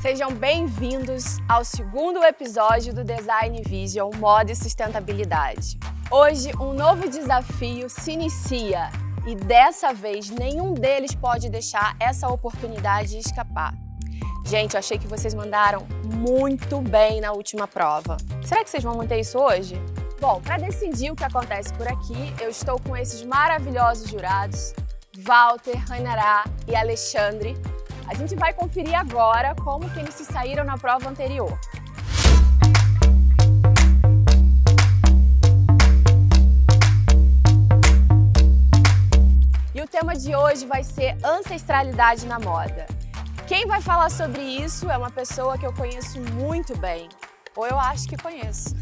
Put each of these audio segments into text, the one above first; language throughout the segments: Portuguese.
Sejam bem-vindos ao segundo episódio do Design Vision Moda e Sustentabilidade. Hoje, um novo desafio se inicia e dessa vez nenhum deles pode deixar essa oportunidade escapar. Gente, eu achei que vocês mandaram muito bem na última prova. Será que vocês vão manter isso hoje? Bom, para decidir o que acontece por aqui, eu estou com esses maravilhosos jurados, Walter, Rainará e Alexandre. A gente vai conferir agora como que eles se saíram na prova anterior. E o tema de hoje vai ser ancestralidade na moda. Quem vai falar sobre isso é uma pessoa que eu conheço muito bem, ou eu acho que conheço.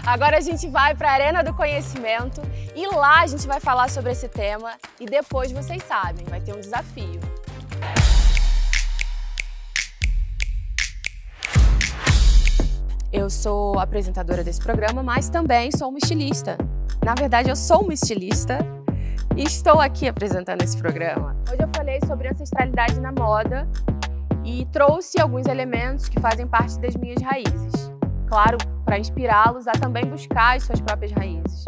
Agora a gente vai para a Arena do Conhecimento e lá a gente vai falar sobre esse tema e depois vocês sabem, vai ter um desafio. Eu sou apresentadora desse programa, mas também sou uma estilista. Na verdade, eu sou uma estilista e estou aqui apresentando esse programa. Hoje eu falei sobre ancestralidade na moda e trouxe alguns elementos que fazem parte das minhas raízes. Claro, para inspirá-los a também buscar as suas próprias raízes.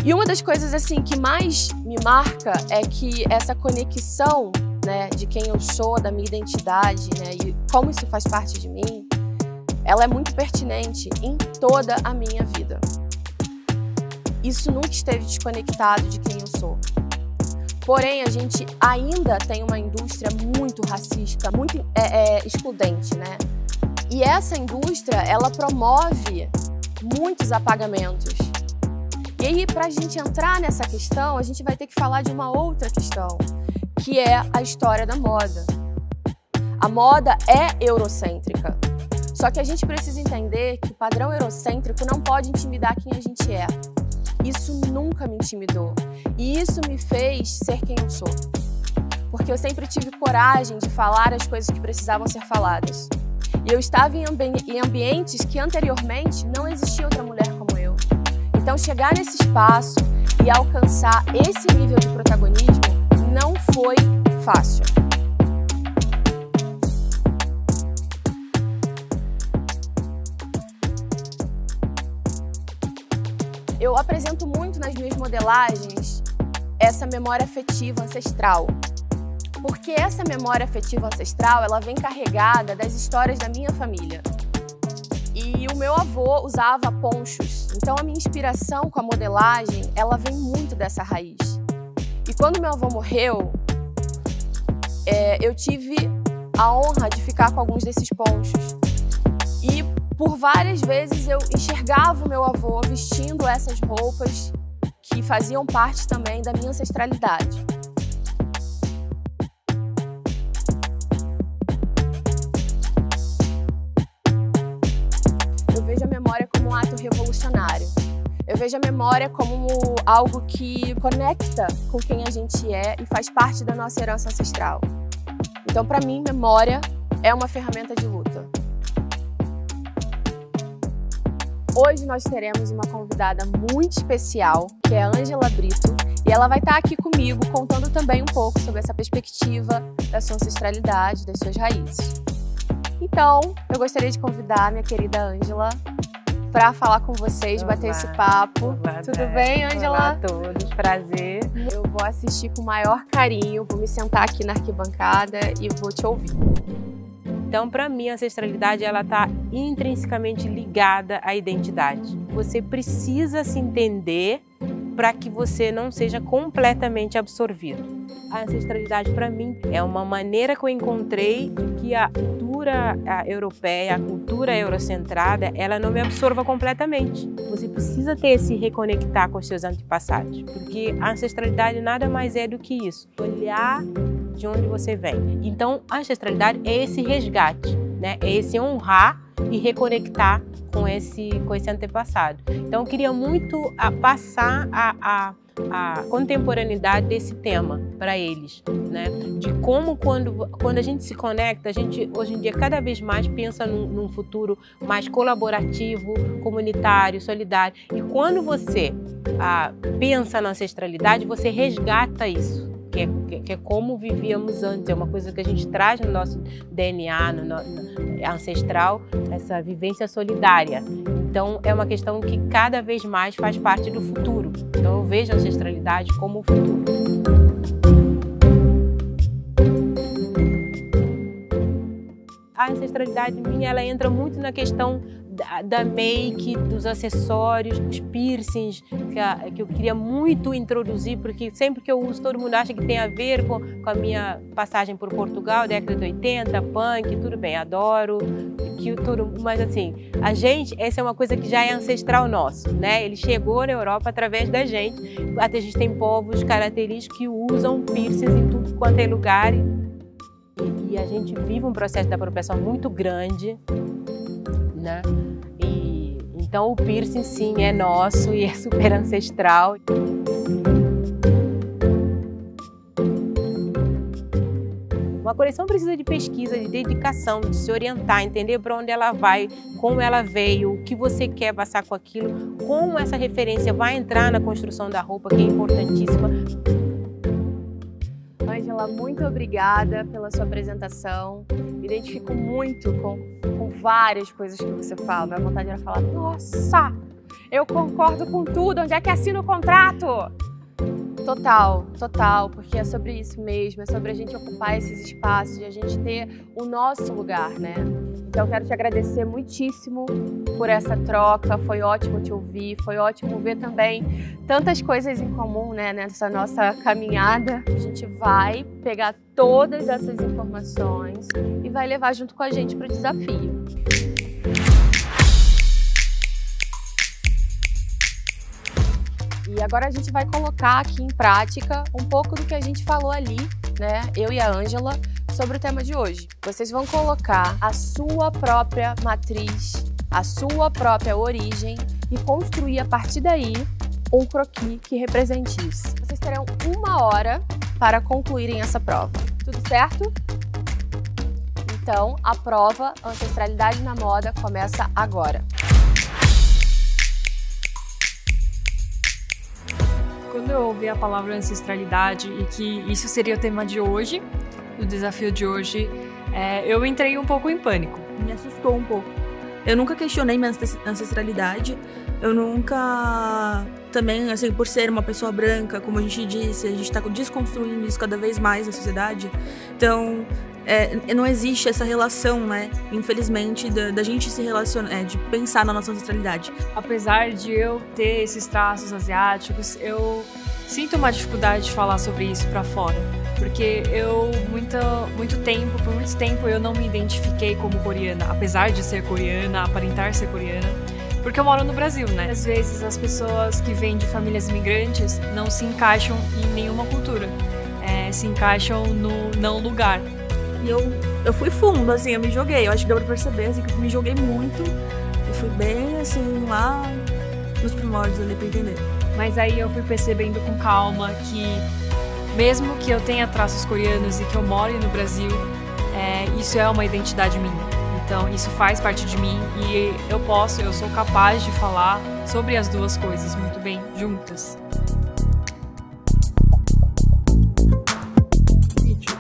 E uma das coisas assim que mais me marca é que essa conexão, né, de quem eu sou, da minha identidade, né, e como isso faz parte de mim, ela é muito pertinente em toda a minha vida. Isso nunca esteve desconectado de quem eu sou. Porém, a gente ainda tem uma indústria muito racista, muito excludente, né? E essa indústria, ela promove muitos apagamentos. E aí, para a gente entrar nessa questão, a gente vai ter que falar de uma outra questão, que é a história da moda. A moda é eurocêntrica. Só que a gente precisa entender que o padrão eurocêntrico não pode intimidar quem a gente é. Isso nunca me intimidou. E isso me fez ser quem eu sou. Porque eu sempre tive coragem de falar as coisas que precisavam ser faladas. E eu estava em ambientes que anteriormente não existia outra mulher como eu. Então, chegar nesse espaço e alcançar esse nível de protagonismo não foi fácil. Eu apresento muito nas minhas modelagens essa memória afetiva ancestral. Porque essa memória afetiva ancestral, ela vem carregada das histórias da minha família. E o meu avô usava ponchos, então a minha inspiração com a modelagem, ela vem muito dessa raiz. E quando meu avô morreu, eu tive a honra de ficar com alguns desses ponchos. E por várias vezes eu enxergava o meu avô vestindo essas roupas que faziam parte também da minha ancestralidade. Eu vejo a memória como um ato revolucionário. Eu vejo a memória como algo que conecta com quem a gente é e faz parte da nossa herança ancestral. Então, para mim, memória é uma ferramenta de luta. Hoje nós teremos uma convidada muito especial, que é a Ângela Brito, e ela vai estar aqui comigo contando também um pouco sobre essa perspectiva da sua ancestralidade, das suas raízes. Então, eu gostaria de convidar a minha querida Ângela para falar com vocês, bater esse papo. Olá, tudo bem, Ângela? Olá a todos, prazer. Eu vou assistir com o maior carinho, vou me sentar aqui na arquibancada e vou te ouvir. Então, para mim, a ancestralidade ela está intrinsecamente ligada à identidade. Você precisa se entender para que você não seja completamente absorvido. A ancestralidade, para mim, é uma maneira que eu encontrei que a cultura europeia, a cultura eurocentrada, ela não me absorva completamente. Você precisa ter esse reconectar com os seus antepassados, porque a ancestralidade nada mais é do que isso. Olhar de onde você vem. Então, a ancestralidade é esse resgate, né? É esse honrar e reconectar com esse antepassado. Então, eu queria muito passar a contemporaneidade desse tema para eles, né? De como quando a gente se conecta, a gente hoje em dia cada vez mais pensa num futuro mais colaborativo, comunitário, solidário. E quando você pensa na ancestralidade, você resgata isso, que é como vivíamos antes, é uma coisa que a gente traz no nosso DNA, ancestral, essa vivência solidária. Então, é uma questão que cada vez mais faz parte do futuro. Então, eu vejo a ancestralidade como o futuro. A ancestralidade minha, ela entra muito na questão da make, dos acessórios, os piercings, que eu queria muito introduzir, porque sempre que eu uso, todo mundo acha que tem a ver com a minha passagem por Portugal, década de 80, punk, tudo bem, adoro, mas assim, essa é uma coisa que já é ancestral nosso, né? Ele chegou na Europa através da gente, até a gente tem povos característicos que usam piercings em tudo quanto é lugar, e a gente vive um processo de apropriação muito grande, né? Então o piercing sim é nosso e é super ancestral. Uma coleção precisa de pesquisa, de dedicação, de se orientar, entender para onde ela vai, como ela veio, o que você quer passar com aquilo, como essa referência vai entrar na construção da roupa, que é importantíssima. Ângela, muito obrigada pela sua apresentação. Me identifico muito com várias coisas que você fala. Minha vontade era falar, nossa, eu concordo com tudo, onde é que assina o contrato? Total, porque é sobre isso mesmo, é sobre a gente ocupar esses espaços e a gente ter o nosso lugar, né? Então eu quero te agradecer muitíssimo por essa troca, foi ótimo te ouvir, foi ótimo ver também tantas coisas em comum, né, nessa nossa caminhada. A gente vai pegar todas essas informações e vai levar junto com a gente para o desafio. E agora a gente vai colocar aqui em prática um pouco do que a gente falou ali, né, eu e a Ângela, sobre o tema de hoje. Vocês vão colocar a sua própria matriz, a sua própria origem e construir a partir daí um croquis que represente isso. Vocês terão 1 hora para concluírem essa prova. Tudo certo? Então, a prova Ancestralidade na Moda começa agora. Quando eu ouvi a palavra ancestralidade e que isso seria o tema de hoje, do desafio de hoje, eu entrei um pouco em pânico. Me assustou um pouco. Eu nunca questionei minha ancestralidade, eu nunca... Também, assim, por ser uma pessoa branca, como a gente disse, a gente tá desconstruindo isso cada vez mais na sociedade. Então, não existe essa relação, né, infelizmente, da gente se relacionar, de pensar na nossa ancestralidade. Apesar de eu ter esses traços asiáticos, eu sinto uma dificuldade de falar sobre isso pra fora. Porque por muito tempo, eu não me identifiquei como coreana, apesar de ser coreana, aparentar ser coreana, porque eu moro no Brasil, né? Às vezes as pessoas que vêm de famílias imigrantes não se encaixam em nenhuma cultura, se encaixam no não lugar. E eu fui fundo, assim, eu me joguei, eu acho que deu pra perceber, assim, que eu me joguei muito, e fui bem, assim, lá nos primórdios ali pra entender. Mas aí eu fui percebendo com calma que mesmo que eu tenha traços coreanos e que eu more no Brasil, isso é uma identidade minha. Então, isso faz parte de mim e eu sou capaz de falar sobre as duas coisas muito bem juntas.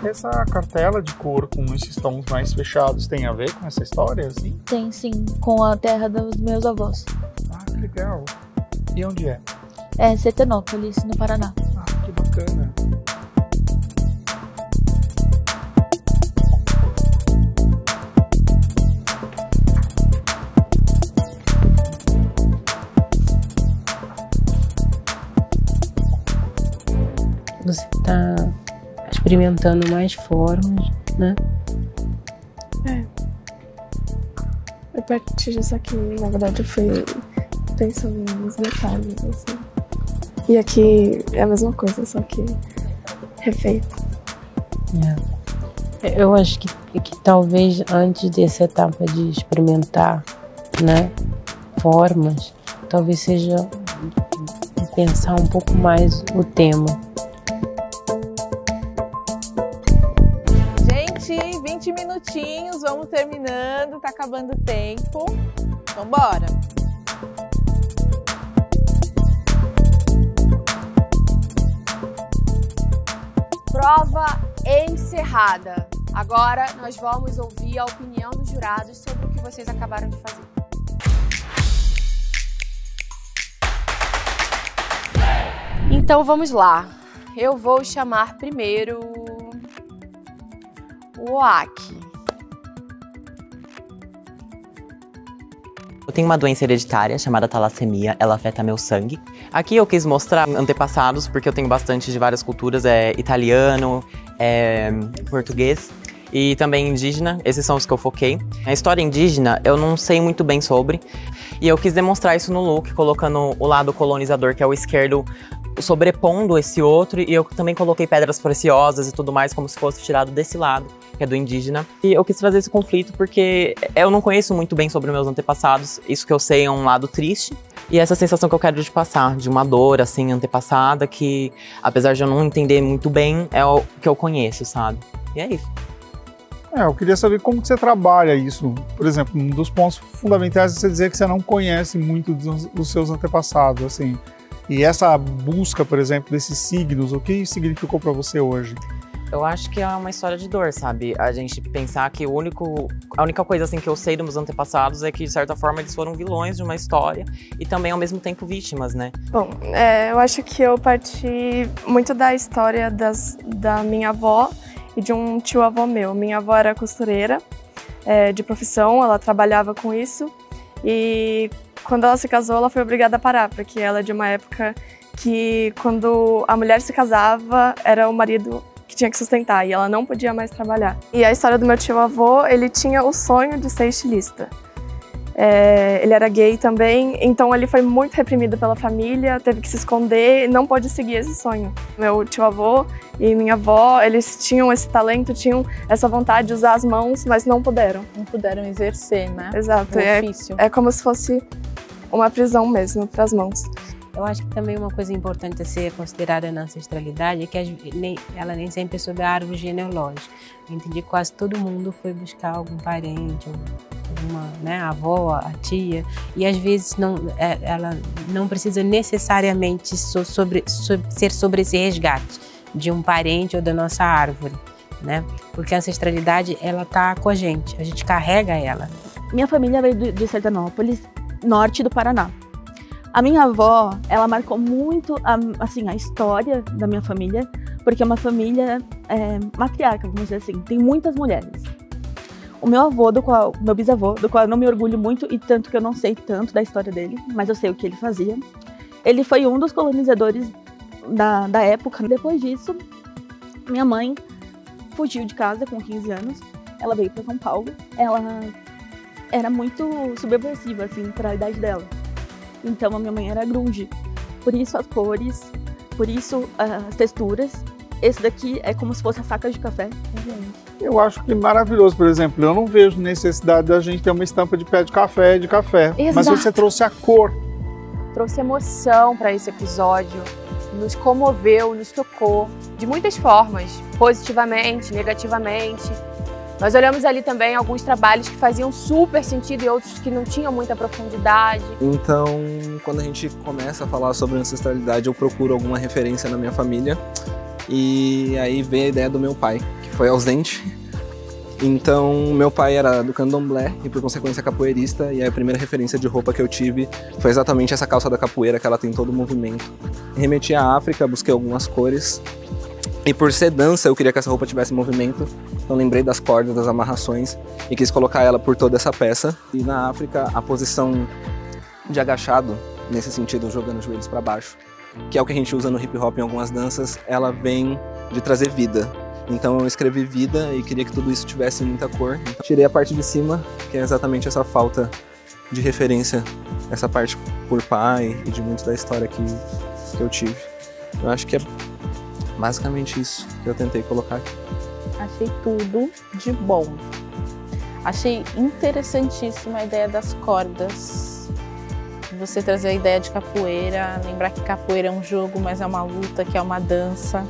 Essa cartela de cor com esses tons mais fechados tem a ver com essa história, assim? Tem sim, com a terra dos meus avós. Ah, que legal. E onde é? É Sertanópolis, no Paraná. Ah, que bacana. Você está experimentando mais formas, né? A partir disso aqui, na verdade, eu fui pensando nos detalhes, assim. E aqui é a mesma coisa, só que refeito. Eu acho que talvez antes dessa etapa de experimentar, né, formas, talvez seja pensar um pouco mais o tema. Gente, 20 minutinhos, vamos terminando, tá acabando o tempo. Vambora! Prova encerrada. Agora nós vamos ouvir a opinião dos jurados sobre o que vocês acabaram de fazer. Então vamos lá. Eu vou chamar primeiro o Oaki. Eu tenho uma doença hereditária chamada talassemia, ela afeta meu sangue. Aqui eu quis mostrar antepassados, porque eu tenho bastante de várias culturas, italiano, português e também indígena, esses são os que eu foquei. A história indígena eu não sei muito bem sobre, e eu quis demonstrar isso no look, colocando o lado colonizador, que é o esquerdo, sobrepondo esse outro, e eu também coloquei pedras preciosas e tudo mais, como se fosse tirado desse lado, que é do indígena. E eu quis trazer esse conflito porque eu não conheço muito bem sobre meus antepassados, isso que eu sei é um lado triste, e essa sensação que eu quero te passar, de uma dor, assim, antepassada, que apesar de eu não entender muito bem, é o que eu conheço, sabe? E é isso. Eu queria saber como que você trabalha isso. Por exemplo, um dos pontos fundamentais é você dizer que você não conhece muito dos seus antepassados, assim. E essa busca, por exemplo, desses signos, o que significou para você hoje? Eu acho que é uma história de dor, sabe? A gente pensar que a única coisa assim que eu sei dos meus antepassados é que, de certa forma, eles foram vilões de uma história e também, ao mesmo tempo, vítimas, né? Bom, eu acho que eu parti muito da história da minha avó e de um tio-avô meu. Minha avó era costureira de profissão, ela trabalhava com isso e quando ela se casou, ela foi obrigada a parar, porque ela é de uma época que quando a mulher se casava, era o marido que tinha que sustentar e ela não podia mais trabalhar. E a história do meu tio-avô, ele tinha o sonho de ser estilista. Ele era gay também, então ele foi muito reprimido pela família, teve que se esconder e não pôde seguir esse sonho. Meu tio-avô e minha avó, eles tinham esse talento, tinham essa vontade de usar as mãos, mas não puderam. Não puderam exercer, né? Exato, o ofício. É como se fosse uma prisão mesmo para as mãos. Eu acho que também uma coisa importante a ser considerada na ancestralidade é que ela nem sempre é sobre a árvore genealógica. Eu entendi que quase todo mundo foi buscar algum parente, alguma, né, a avó, a tia, e às vezes ela não precisa necessariamente ser sobre esse resgate de um parente ou da nossa árvore, né? Porque a ancestralidade, ela tá com a gente carrega ela. Minha família veio de Sertanópolis, norte do Paraná. A minha avó, ela marcou muito a história da minha família, porque é uma família matriarca, vamos dizer assim, tem muitas mulheres. O meu avô, meu bisavô, do qual eu não me orgulho muito, e tanto que eu não sei tanto da história dele, mas eu sei o que ele fazia. Ele foi um dos colonizadores da época. Depois disso, minha mãe fugiu de casa com 15 anos, ela veio para São Paulo, ela era muito subversiva, assim, para a idade dela. Então a minha mãe era grunge, por isso as cores, por isso as texturas. Esse daqui é como se fosse a saca de café. Eu acho que maravilhoso, por exemplo, eu não vejo necessidade da gente ter uma estampa de pé de café, Exato. Mas você trouxe a cor. Trouxe emoção para esse episódio, nos comoveu, nos tocou de muitas formas, positivamente, negativamente. Nós olhamos ali também alguns trabalhos que faziam super sentido e outros que não tinham muita profundidade. Então, quando a gente começa a falar sobre ancestralidade, eu procuro alguma referência na minha família. E aí veio a ideia do meu pai, que foi ausente. Então, meu pai era do candomblé e, por consequência, capoeirista. E a primeira referência de roupa que eu tive foi exatamente essa calça da capoeira, que ela tem todo o movimento. Remeti à África, busquei algumas cores. E por ser dança, eu queria que essa roupa tivesse movimento. Então lembrei das cordas, das amarrações e quis colocar ela por toda essa peça. E na África, a posição de agachado, nesse sentido, jogando os joelhos para baixo, que é o que a gente usa no hip hop em algumas danças, ela vem de trazer vida. Então eu escrevi vida e queria que tudo isso tivesse muita cor. Então, tirei a parte de cima, que é exatamente essa falta de referência, essa parte por pai e de muito da história que eu tive. Eu acho que é basicamente isso que eu tentei colocar aqui. Achei tudo de bom. Achei interessantíssima a ideia das cordas. Você trazer a ideia de capoeira, lembrar que capoeira é um jogo, mas é uma luta, que é uma dança.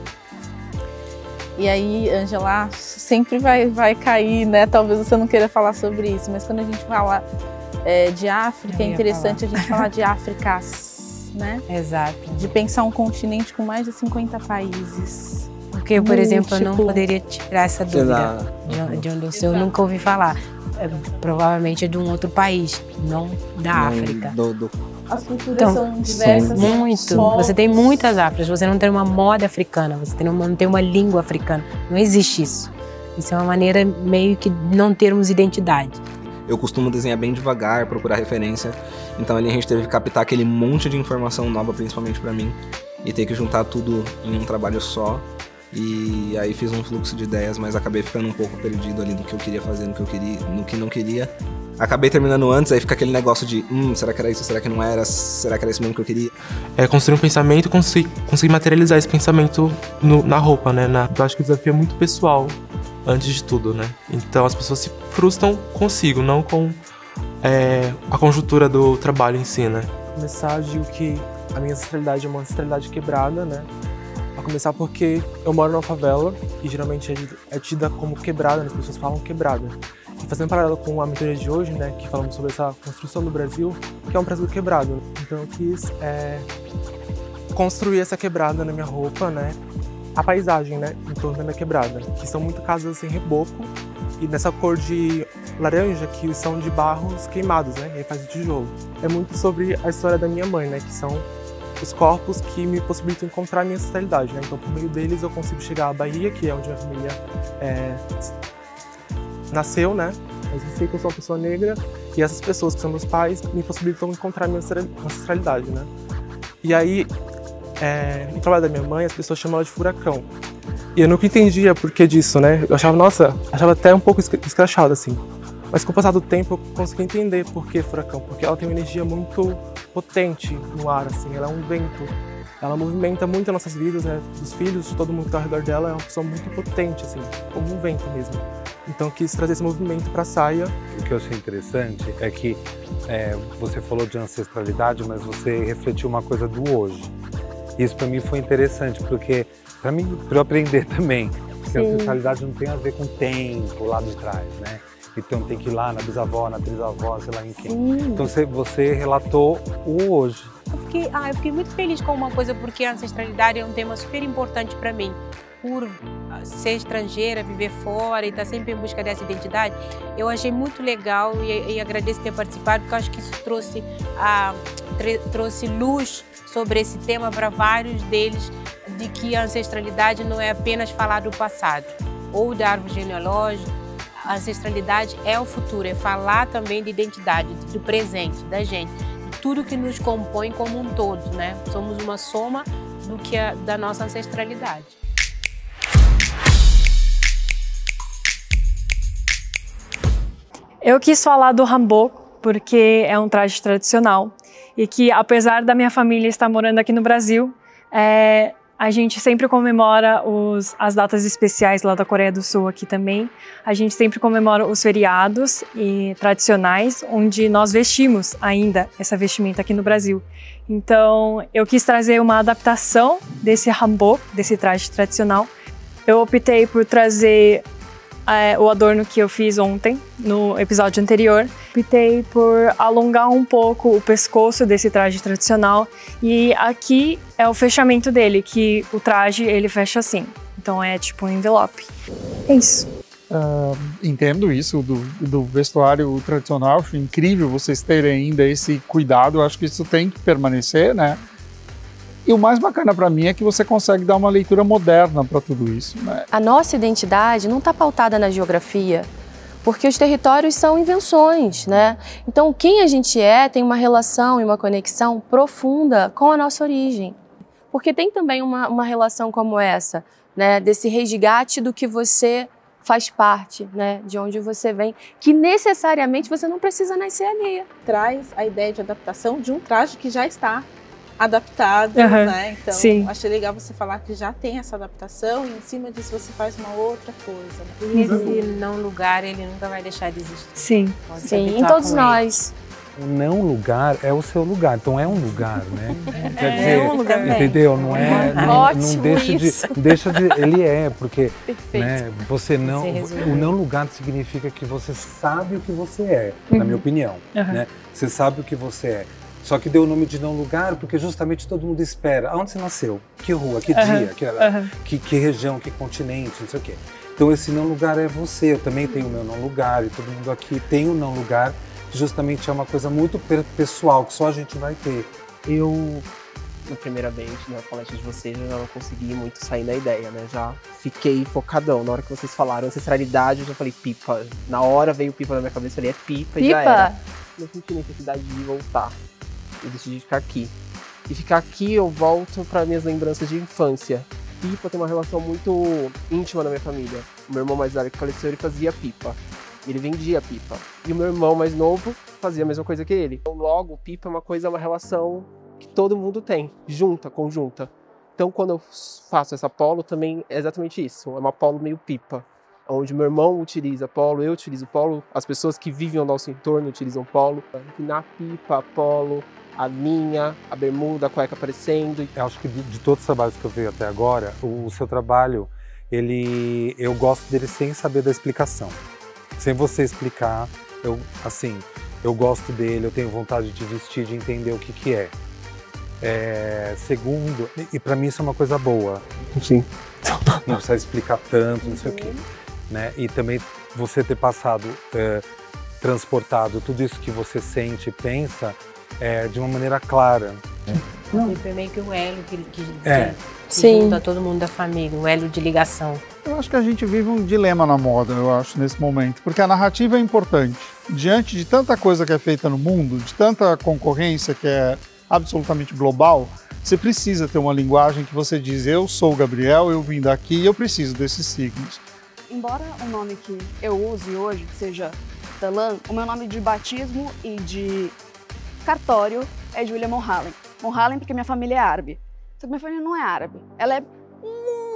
E aí, Ângela, sempre vai cair, né? Talvez você não queira falar sobre isso, mas quando a gente fala de África, é interessante a gente falar de Áfricas, né? Exato. De pensar um continente com mais de 50 países. Porque, por exemplo, eu não poderia tirar essa dúvida de onde eu sou, eu nunca ouvi falar. Provavelmente é de um outro país, não da África. As culturas são diversas. Muito. Você tem muitas Áfricas, você não tem uma moda africana, você não tem uma língua africana. Não existe isso. Isso é uma maneira meio que não termos identidade. Eu costumo desenhar bem devagar, procurar referência. Então ali a gente teve que captar aquele monte de informação nova, principalmente para mim, e ter que juntar tudo em um trabalho só. E aí fiz um fluxo de ideias, mas acabei ficando um pouco perdido ali no que eu queria fazer, no que eu queria, no que não queria. Acabei terminando antes, aí fica aquele negócio de será que era isso, será que não era, será que era isso mesmo que eu queria? Construir um pensamento e conseguir materializar esse pensamento na roupa, né? Eu acho que o desafio é muito pessoal, antes de tudo, né? Então as pessoas se frustram consigo, não com a conjuntura do trabalho em si, né? Começar, digo que a minha ancestralidade é uma ancestralidade quebrada, né? A começar porque eu moro numa favela e geralmente é tida como quebrada, as pessoas falam quebrada. E fazendo paralelo com a mentoria de hoje, né, que falamos sobre essa construção do Brasil, que é um Brasil quebrado. Então eu quis construir essa quebrada na minha roupa, né, a paisagem, né, em torno da minha quebrada, que são muito casas sem reboco e nessa cor de laranja que são de barros queimados, né, e aí faz o tijolo. É muito sobre a história da minha mãe, né, que são os corpos que me possibilitam encontrar a minha ancestralidade, né, então por meio deles eu consigo chegar à Bahia, que é onde minha família nasceu, né? Mas eu sei que eu sou uma pessoa negra e essas pessoas que são meus pais me possibilitam encontrar a minha ancestralidade, né? E aí, no trabalho da minha mãe, as pessoas chamam ela de furacão. E eu nunca entendia por que disso, né? Eu achava, achava até um pouco escrachado, assim. Mas com o passar do tempo eu consegui entender por que furacão. Porque ela tem uma energia muito potente no ar, assim. Ela é um vento. Ela movimenta muito as nossas vidas, né? Dos filhos, de todo mundo que está ao redor dela. É uma pessoa muito potente, assim. Como um vento mesmo. Então quis trazer esse movimento para a saia. O que eu achei interessante é que você falou de ancestralidade, mas você refletiu uma coisa do hoje. Isso para mim foi interessante, porque para eu aprender também, que a ancestralidade não tem a ver com o tempo lá de trás, né? Então tem que ir lá na bisavó, na trisavó, sei lá em quem. Então você relatou o hoje. Eu fiquei muito feliz com uma coisa, porque a ancestralidade é um tema super importante para mim. Por ser estrangeira, viver fora e estar sempre em busca dessa identidade, eu achei muito legal e agradeço ter participado, porque eu acho que isso trouxe luz sobre esse tema para vários deles, de que a ancestralidade não é apenas falar do passado ou da árvore genealógica. A ancestralidade é o futuro, é falar também de identidade, do presente, da gente, de tudo que nos compõe como um todo, né? Somos uma soma da nossa ancestralidade. Eu quis falar do hanbok porque é um traje tradicional e que, apesar da minha família estar morando aqui no Brasil, a gente sempre comemora as datas especiais lá da Coreia do Sul aqui também. A gente sempre comemora os feriados tradicionais, onde nós vestimos ainda essa vestimenta aqui no Brasil. Então, eu quis trazer uma adaptação desse hanbok, desse traje tradicional. Eu optei por trazer o adorno que eu fiz ontem, no episódio anterior. Optei por alongar um pouco o pescoço desse traje tradicional e aqui é o fechamento dele, que o traje ele fecha assim, então é tipo um envelope. É isso. Entendo isso do vestuário tradicional, acho incrível vocês terem ainda esse cuidado, eu acho que isso tem que permanecer, né? E o mais bacana para mim é que você consegue dar uma leitura moderna para tudo isso, né? A nossa identidade não está pautada na geografia, porque os territórios são invenções, né? Então, quem a gente tem uma relação e uma conexão profunda com a nossa origem. Porque tem também uma relação como essa, né? Desse resgate do que você faz parte, né? De onde você vem, que necessariamente você não precisa nascer ali. Traz a ideia de adaptação de um traje que já está adaptado, Aham, né? Então, sim. achei legal você falar que já tem essa adaptação e em cima disso você faz uma outra coisa. Né? E esse não lugar, ele nunca vai deixar de existir. Sim. Pode se Sim, em habituar todos com nós. O não lugar é o seu lugar, então é um lugar, né? Quer É dizer, um lugar, entendeu? Não é, Ótimo não deixa isso. deixa de, ele é, porque Perfeito. né, você não, Você resumiu. o não lugar significa que você sabe o que você é, na minha opinião, né? Você sabe o que você é. Só que deu o nome de não lugar porque justamente todo mundo espera. Aonde você nasceu? Que rua? Que dia? Que região? Que continente? Não sei o quê. Então esse não lugar é você. Eu também tenho o meu não lugar e todo mundo aqui tem o não lugar. Justamente é uma coisa muito pessoal, que só a gente vai ter. Eu, na primeira vez, na palestra de vocês, eu já não consegui muito sair da ideia, né? Já fiquei focadão. Na hora que vocês falaram ancestralidade, eu já falei pipa. Na hora veio pipa na minha cabeça, eu falei, é pipa e já era. Não senti necessidade de voltar. Eu decidi ficar aqui. E ficar aqui eu volto para minhas lembranças de infância. Pipa tem uma relação muito íntima na minha família. O meu irmão mais velho que faleceu, ele fazia pipa. Ele vendia pipa. E o meu irmão mais novo fazia a mesma coisa que ele. Então, logo, pipa é uma relação que todo mundo tem, conjunta. Então, quando eu faço essa polo, também é exatamente isso. É uma polo meio pipa. Onde meu irmão utiliza polo, eu utilizo polo, as pessoas que vivem ao nosso entorno utilizam polo. Na pipa, polo, a linha, a bermuda, a cueca aparecendo. Eu acho que de todos os trabalhos que eu vi até agora, o seu trabalho, eu gosto dele sem saber da explicação. Sem você explicar, eu gosto dele, eu tenho vontade de vestir, de entender o que é. Segundo, e pra mim isso é uma coisa boa. Sim. Não precisa explicar tanto, não sei o quê. Né? E também você ter passado, transportado tudo isso que você sente e pensa de uma maneira clara. E foi meio que um elo que Sim. junta todo mundo da família, um elo de ligação. Eu acho que a gente vive um dilema na moda, eu acho, nesse momento, porque a narrativa é importante. Diante de tanta coisa que é feita no mundo, de tanta concorrência que é absolutamente global, você precisa ter uma linguagem que você diz, eu sou o Gabriel, eu vim daqui e eu preciso desses signos. Embora o nome que eu use hoje seja Talan, o meu nome de batismo e de cartório é Julia Monhallen. Monhallen porque minha família é árabe. Só que minha família não é árabe, ela é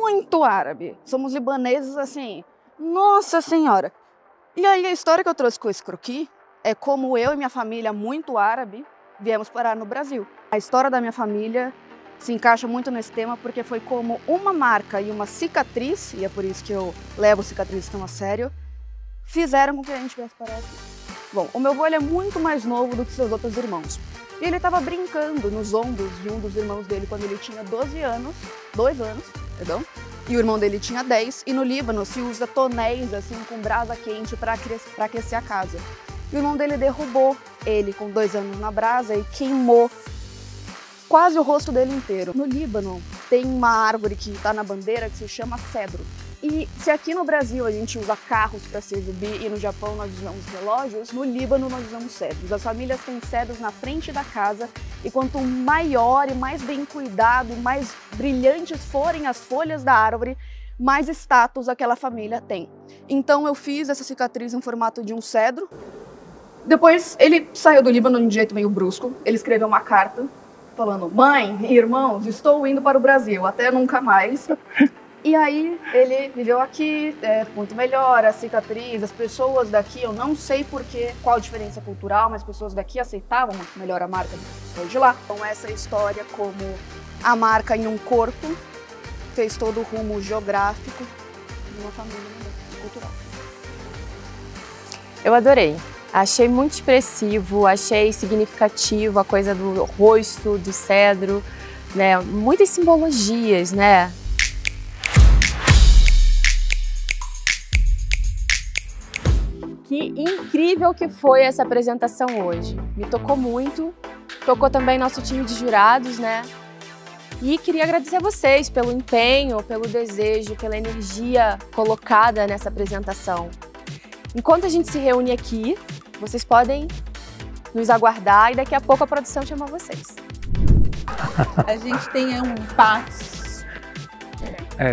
muito árabe. Somos libaneses assim, nossa senhora. E aí a história que eu trouxe com esse croquis é como eu e minha família muito árabe viemos parar no Brasil. A história da minha família se encaixa muito nesse tema porque foi como uma marca e uma cicatriz, e é por isso que eu levo cicatrizes tão a sério, fizeram com que a gente viesse parar aqui. Bom, o meu avô ele é muito mais novo do que seus outros irmãos. E ele estava brincando nos ombros de um dos irmãos dele quando ele tinha 2 anos, perdão, e o irmão dele tinha 10, e no Líbano se usa tonéis assim com brasa quente para aquecer a casa. E o irmão dele derrubou ele com 2 anos na brasa e queimou quase o rosto dele inteiro. No Líbano tem uma árvore que está na bandeira que se chama cedro. E se aqui no Brasil a gente usa carros para se exibir e no Japão nós usamos relógios, no Líbano nós usamos cedros. As famílias têm cedros na frente da casa e quanto maior e mais bem cuidado, mais brilhantes forem as folhas da árvore, mais status aquela família tem. Então eu fiz essa cicatriz em formato de um cedro. Depois ele saiu do Líbano de um jeito meio brusco, ele escreveu uma carta falando: mãe, irmãos, estou indo para o Brasil, até nunca mais. E aí ele viveu aqui, muito melhor, a cicatriz, as pessoas daqui, eu não sei qual a diferença cultural, mas as pessoas daqui aceitavam muito melhor a marca do que as pessoas de lá. Então essa história como a marca em um corpo fez todo o rumo geográfico de uma família cultural. Eu adorei. Achei muito expressivo, achei significativo a coisa do rosto, do cedro, né? Muitas simbologias, né? Que incrível que foi essa apresentação hoje. Me tocou muito, tocou também nosso time de jurados, né? E queria agradecer a vocês pelo empenho, pelo desejo, pela energia colocada nessa apresentação. Enquanto a gente se reúne aqui, vocês podem nos aguardar e daqui a pouco a produção chama vocês. A gente tem um empate.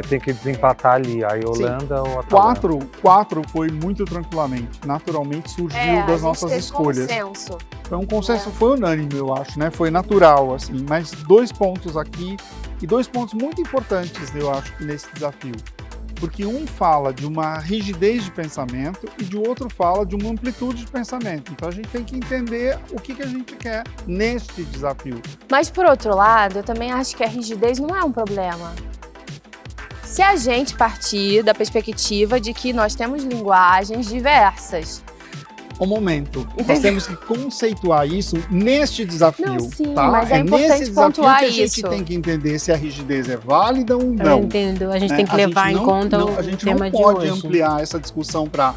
Tem que desempatar ali, a Yolanda ou a Talan. 4 foi muito tranquilamente, naturalmente surgiu das nossas escolhas. Consenso. Foi um consenso, foi unânime, eu acho, né? Foi natural, assim. Mas 2 pontos aqui, e 2 pontos muito importantes, eu acho, nesse desafio. Porque um fala de uma rigidez de pensamento e de outro fala de uma amplitude de pensamento. Então a gente tem que entender o que a gente quer neste desafio. Mas por outro lado, eu também acho que a rigidez não é um problema. Se a gente partir da perspectiva de que nós temos linguagens diversas. Um momento, nós temos que conceituar isso neste desafio. Não, sim, tá? mas é importante nesse desafio pontuar que a gente isso. tem que entender se a rigidez é válida ou não. Eu entendo, a gente tem que levar em conta o tema de hoje. A gente não pode ampliar essa discussão para,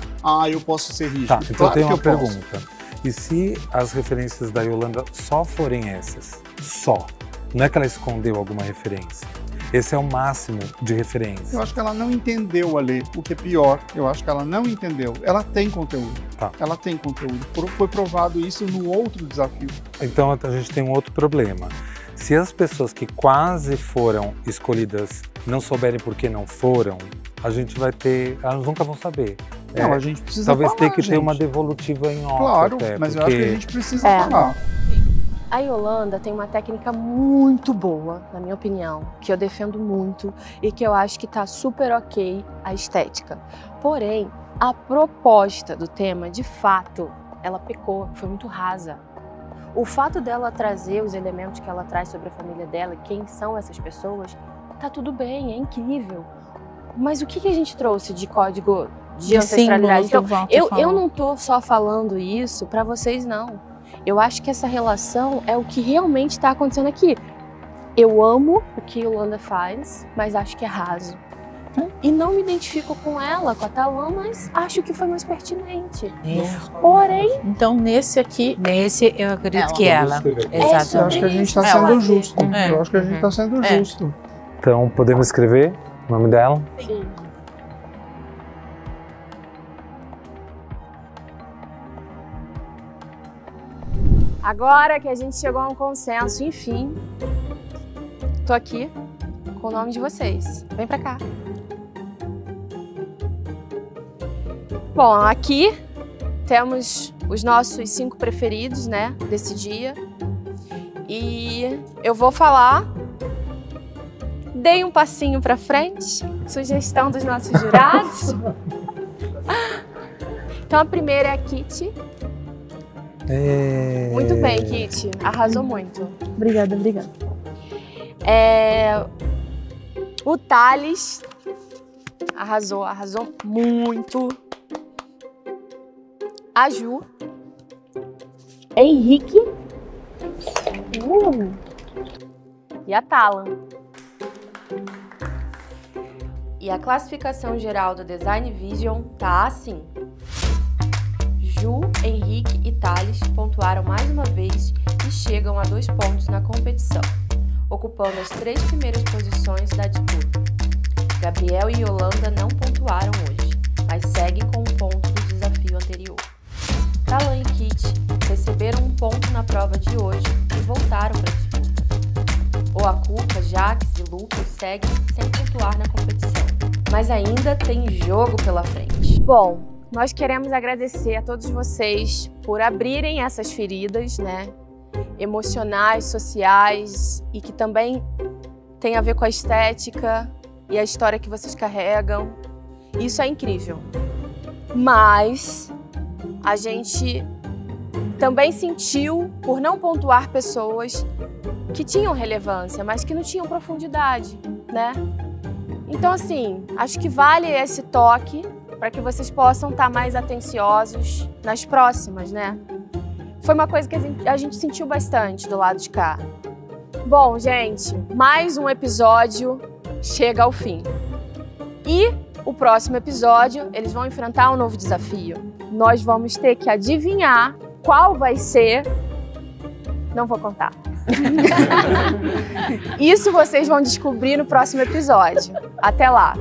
eu posso ser rígido. Tá, então claro eu tenho que uma pergunta. E se as referências da Yolanda só forem essas? Só. Não é que ela escondeu alguma referência. Esse é o máximo de referência. Eu acho que ela não entendeu, Ale, o que é pior. Eu acho que ela não entendeu. Ela tem conteúdo. Tá. Ela tem conteúdo. Foi provado isso no outro desafio. Então a gente tem um outro problema. Se as pessoas que quase foram escolhidas não souberem por que não foram, a gente vai ter... Elas nunca vão saber. Não, a gente precisa talvez falar, ter que gente. ter uma devolutiva em off. Claro, até, mas porque... eu acho que a gente precisa falar. A Yolanda tem uma técnica muito boa, na minha opinião, que eu defendo muito e que eu acho que tá super ok a estética. Porém, a proposta do tema, de fato, ela pecou, foi muito rasa. O fato dela trazer os elementos que ela traz sobre a família dela, quem são essas pessoas, tá tudo bem, é incrível. Mas o que a gente trouxe de código de ancestralidade? Então, eu não tô só falando isso para vocês, não. Eu acho que essa relação é o que realmente está acontecendo aqui. Eu amo o que Yolanda faz, mas acho que é raso. E não me identifico com ela, com a Talã, mas acho que foi mais pertinente. Porém... Então, nesse aqui... Nesse, eu acredito que ela. Exatamente. Eu acho que a gente está sendo justo. Eu acho que a gente está sendo justo. Então, podemos escrever o nome dela? Sim. Agora que a gente chegou a um consenso, enfim, tô aqui com o nome de vocês. Vem pra cá. Bom, aqui temos os nossos 5 preferidos, né, desse dia. E eu vou falar. Dei um passinho pra frente, sugestão dos nossos jurados. Então a primeira é a Kitty. Muito bem, Kitty. Arrasou muito. Obrigada, obrigada. O Thales arrasou muito. A Ju. Henrique. E a Talan. E a classificação geral do Design Vision tá assim. Ju, Henrique e Thales pontuaram mais uma vez e chegam a 2 pontos na competição, ocupando as 3 primeiras posições da disputa. Gabriel e Yolanda não pontuaram hoje, mas seguem com um ponto do desafio anterior. Talan e Kitty receberam um ponto na prova de hoje e voltaram para a disputa. Oacuca, Jax e Lucas seguem sem pontuar na competição, mas ainda tem jogo pela frente. Bom, nós queremos agradecer a todos vocês por abrirem essas feridas, né, emocionais, sociais e que também tem a ver com a estética e a história que vocês carregam. Isso é incrível. Mas a gente também sentiu por não pontuar pessoas que tinham relevância, mas que não tinham profundidade, né? Então, assim, acho que vale esse toque para que vocês possam estar mais atenciosos nas próximas, né? Foi uma coisa que a gente sentiu bastante do lado de cá. Bom, gente, mais um episódio chega ao fim. E o próximo episódio, eles vão enfrentar um novo desafio. Nós vamos ter que adivinhar qual vai ser... Não vou contar. Isso vocês vão descobrir no próximo episódio. Até lá!